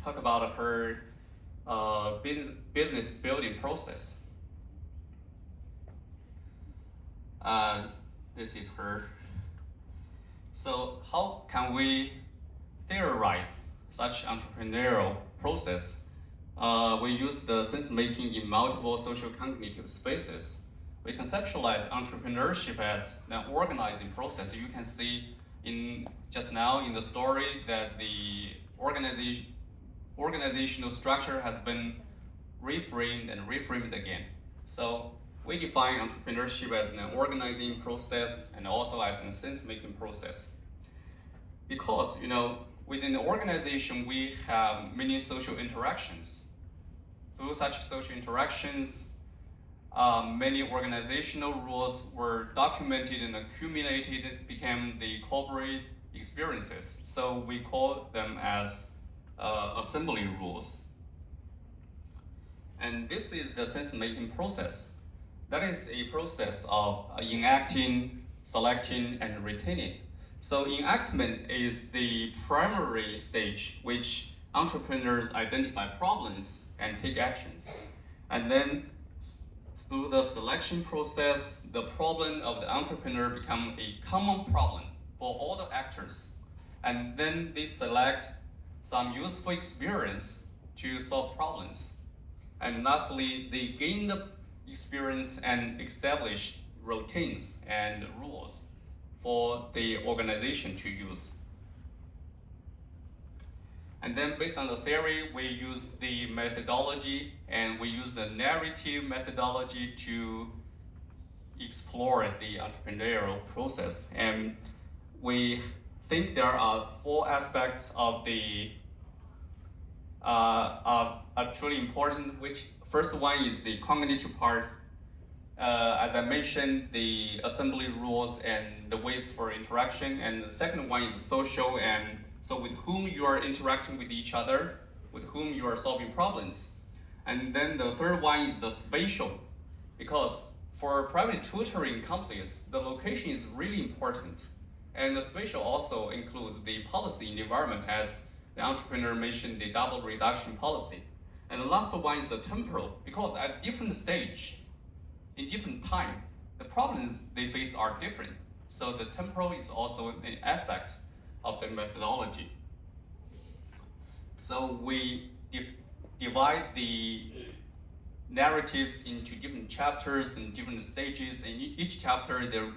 talk about her business building process. This is her. So how can we theorize such entrepreneurial process? We use the sense-making in multiple social cognitive spaces. We conceptualize entrepreneurship as an organizing process. You can see just now in the story that the organizational structure has been reframed and reframed again. So we define entrepreneurship as an organizing process and also as a sense-making process. Because, within the organization, we have many social interactions. Through such social interactions, many organizational rules were documented and accumulated, became the corporate experiences. So we call them as assembly rules. And this is the sense-making process. That is a process of enacting, selecting, and retaining. So enactment is the primary stage which entrepreneurs identify problems and take actions. And then through the selection process, the problem of the entrepreneur becomes a common problem for all the actors. And then they select some useful experience to solve problems. And lastly, they gain the experience and establish routines and rules for the organization to use. And then based on the theory, we use the methodology and we use the narrative methodology to explore the entrepreneurial process. And we think there are 4 aspects of the are truly important, which first one is the cognitive part. As I mentioned, the assembly rules and the ways for interaction. And the second one is social, and so with whom you are interacting with each other, with whom you are solving problems. And then the third one is the spatial, because for private tutoring companies, the location is really important. And the spatial also includes the policy and environment, as the entrepreneur mentioned, the double reduction policy. And the last one is the temporal, because at different stage, in different time, the problems they face are different. So the temporal is also an aspect of the methodology. So we divide the narratives into different chapters and different stages. In each chapter, there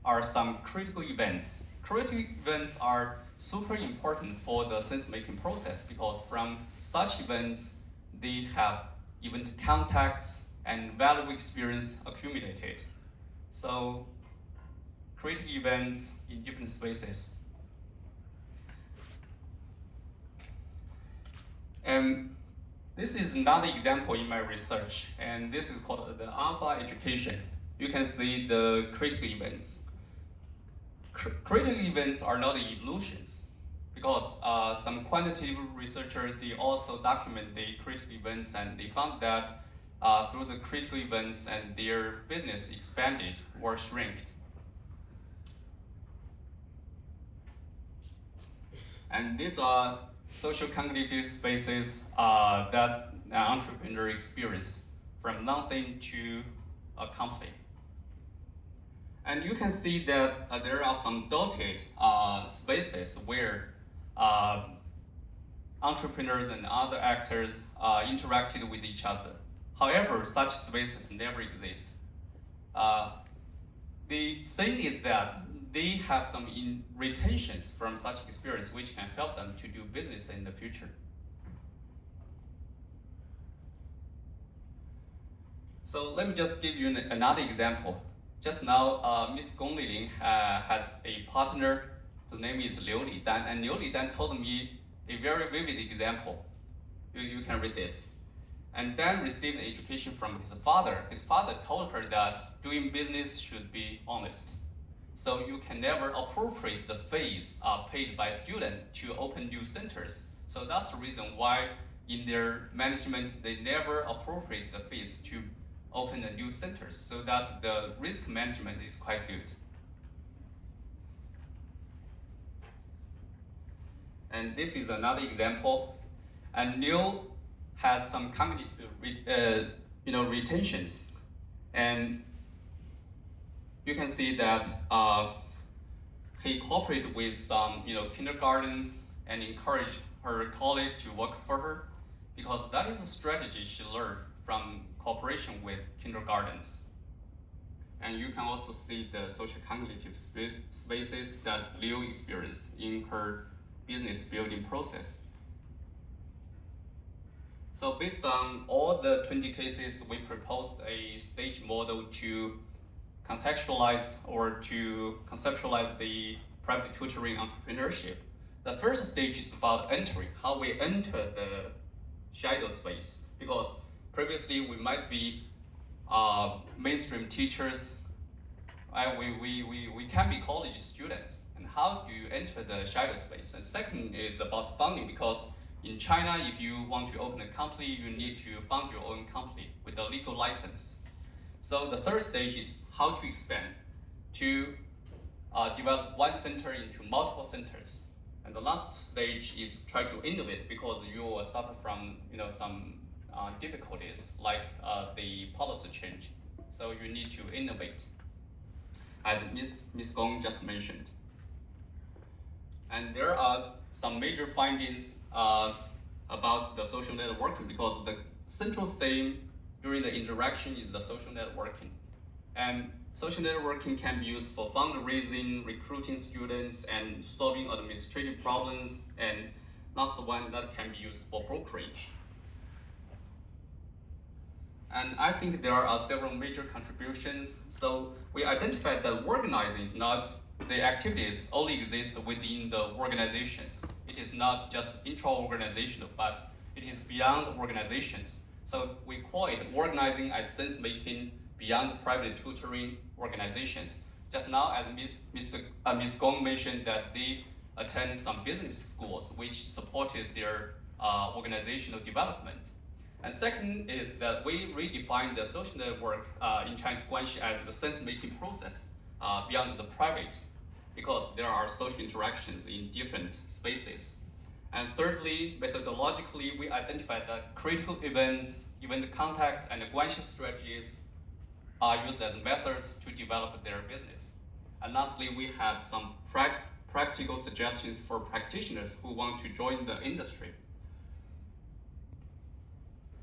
are some critical events. Critical events are super important for the sense-making process, because from such events, they have event contacts and valuable experience accumulated. So critical events in different spaces. And this is another example in my research, and this is called the alpha education. You can see the critical events. Critical events are not illusions, because some quantitative researchers, they also document the critical events, and they found that through the critical events and their business expanded or shrinked. And these are social cognitive spaces that an entrepreneur experienced from nothing to a company. And you can see that there are some dotted spaces where entrepreneurs and other actors interacted with each other. However, such spaces never exist. The thing is that they have some retentions from such experience which can help them to do business in the future. So let me just give you another example. Just now, Ms. Gong Liling has a partner whose name is Liu Li Dan, and Liu Li Dan told me a very vivid example. You can read this. And Dan received an education from his father. His father told her that doing business should be honest. So you can never appropriate the fees paid by students to open new centers. So that's the reason why in their management, they never appropriate the fees to open the new centers, so that the risk management is quite good. And this is another example. And Liu has some cognitive retentions, and you can see that he cooperated with some kindergartens and encouraged her colleague to work for her, because that is a strategy she learned from cooperation with kindergartens. And you can also see the social cognitive spaces that Liu experienced in her business building process. So based on all the 20 cases, we proposed a stage model to contextualize or to conceptualize the private tutoring entrepreneurship. The first stage is about entering, how we enter the shadow space, because previously we might be mainstream teachers, we can be college students, and how do you enter the shadow space? And second is about funding, because in China, if you want to open a company, you need to fund your own company with a legal license. So the third stage is how to expand, to develop one center into multiple centers. And the last stage is try to innovate, because you will suffer from some difficulties like the policy change. So you need to innovate, as Ms. Gong just mentioned. And there are some major findings about the social networking, because the central theme during the interaction is the social networking. And social networking can be used for fundraising, recruiting students, and solving administrative problems. And last one, that can be used for brokerage. And I think there are several major contributions. So we identified that organizing is not, the activities only exist within the organizations. It is not just intra-organizational, but it is beyond organizations. So we call it organizing as sense-making beyond private tutoring organizations. Just now, as Ms. Gong mentioned, that they attend some business schools which supported their organizational development. And second is that we redefine the social network in Chinese Guanxi as the sense-making process beyond the private, because there are social interactions in different spaces. And thirdly, methodologically, we identified that critical events, event contexts, and Guanxi strategies are used as methods to develop their business. And lastly, we have some practical suggestions for practitioners who want to join the industry.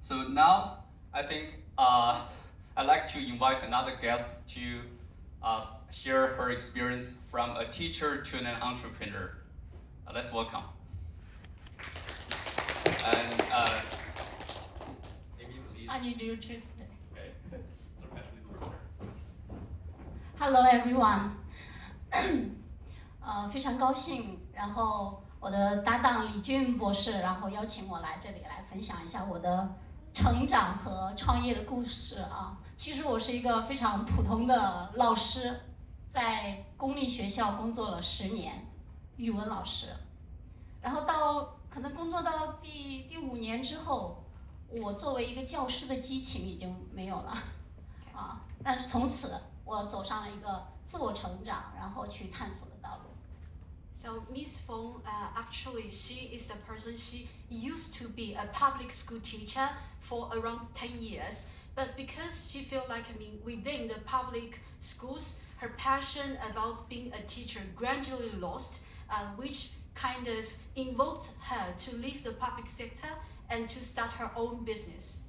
So now, I think I'd like to invite another guest to share her experience from a teacher to an entrepreneur. Let's welcome. And maybe please. I need you to stay. Okay. So Patrick. Hello everyone. 非常高兴，然后我的搭档李俊博士，然后邀请我来这里来分享一下我的成长和创业的故事啊。其实我是一个非常普通的老师，在公立学校工作了10年，语文老师。然后可能工作到第5年之后，我作为一个教师的激情已经没有了啊。但是从此我走上了一个自我成长，然后去探索的道路。So Miss Feng, actually, she is a person, she used to be a public school teacher for around 10 years. But because she felt like, within the public schools, her passion about being a teacher gradually lost, which kind of invoked her to leave the public sector and to start her own business.